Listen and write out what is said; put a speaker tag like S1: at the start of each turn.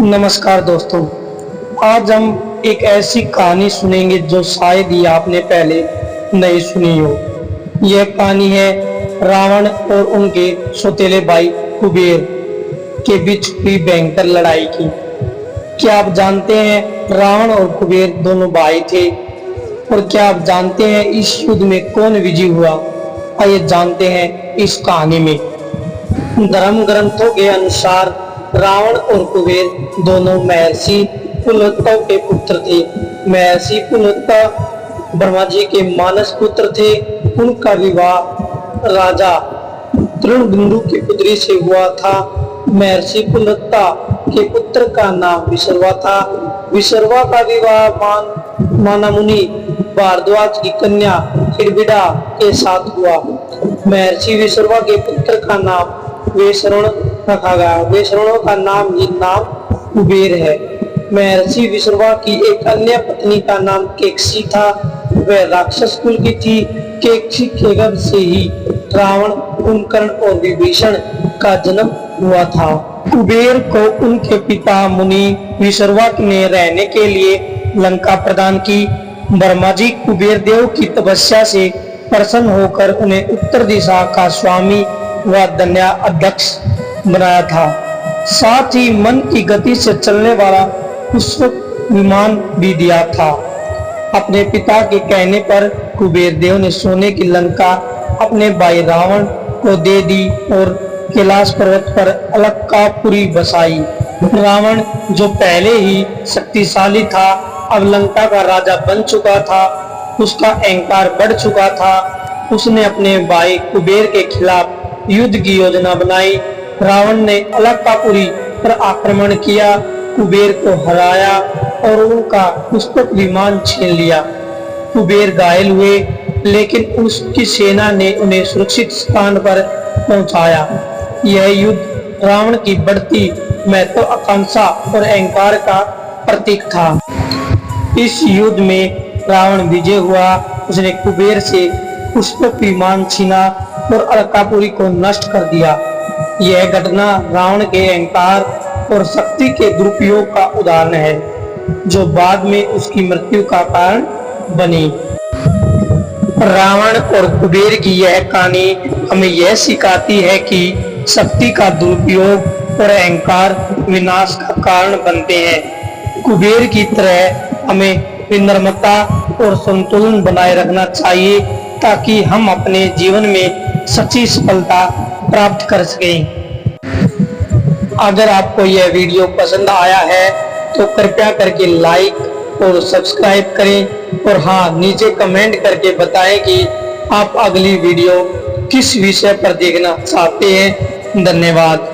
S1: नमस्कार दोस्तों। आज हम एक ऐसी कहानी सुनेंगे जो शायद ही आपने पहले नहीं सुनी हो। यह कहानी है रावण और उनके सौतेले भाई कुबेर के बीच हुई भयंकर लड़ाई की। क्या आप जानते हैं रावण और कुबेर दोनों भाई थे? और क्या आप जानते हैं इस युद्ध में कौन विजयी हुआ? आइए जानते हैं इस कहानी में। धर्म ग्रंथों के अनुसार रावण और कुबेर दोनों महर्षि पुलत्ता के पुत्र थे। महर्षि पुलत्ता ब्रह्मा जी के मानस पुत्र थे। उनका विवाह राजा तृणबिंदु की पुत्री से हुआ था। महर्षि पुलत्ता के पुत्र का नाम विश्रवा था। विश्रवा का विवाह मानामुनि भारद्वाज की कन्या हिरबिडा के साथ हुआ। महर्षि विश्रवा के पुत्र का नाम वैश्रवण रखा गया। वैश्रवणों का नाम ही नाम कुबेर है। महर्षि विश्रवा की एक अन्य पत्नी का नाम केकसी था। वह राक्षस कुल की थी। केकसी के गर्भ से ही रावण, कुंभकर्ण और विभीषण का जन्म हुआ था। कुबेर को उनके पिता मुनि विश्रवा ने रहने के लिए लंका प्रदान की। ब्रह्मा जी कुबेर देव की तपस्या से प्रसन्न होकर उन्हें उत्तर दिशा का स्वामी व धन्या अध्यक्ष बनाया था। साथ ही मन की गति से चलने वाला पुष्पक विमान भी दिया था। अपने पिता के कहने पर कुबेर देव ने सोने की लंका अपने भाई रावण को दे दी और कैलाश पर्वत पर अलकापुरी बसाई। रावण जो पहले ही शक्तिशाली था, अब लंका का राजा बन चुका था। उसका अहंकार बढ़ चुका था। उसने अपने भाई कुबेर के खिलाफ युद्ध की योजना बनाई। रावण ने अलकापुरी पर आक्रमण किया, कुबेर को हराया और उनका पुष्पक विमान छीन लिया। कुबेर घायल हुए, लेकिन उसकी सेना ने उन्हें सुरक्षित स्थान पर पहुंचाया। यह युद्ध रावण की बढ़ती महत्वाकांक्षा और अहंकार का प्रतीक था। इस युद्ध में रावण विजय हुआ। उसने कुबेर से पुष्पक विमान छीना और अलकापुरी को नष्ट कर दिया। यह घटना रावण के अहंकार और शक्ति के दुरुपयोग का उदाहरण है, जो बाद में उसकी मृत्यु का कारण बनी। रावण और कुबेर की यह कहानी हमें यह सिखाती है कि शक्ति का दुरुपयोग और अहंकार विनाश का कारण बनते हैं। कुबेर की तरह हमें विनम्रता और संतुलन बनाए रखना चाहिए, ताकि हम अपने जीवन में सच्ची सफलता प्राप्त कर सकें। अगर आपको यह वीडियो पसंद आया है तो कृपया करके लाइक और सब्सक्राइब करें और हाँ, नीचे कमेंट करके बताएं कि आप अगली वीडियो किस विषय पर देखना चाहते हैं। धन्यवाद।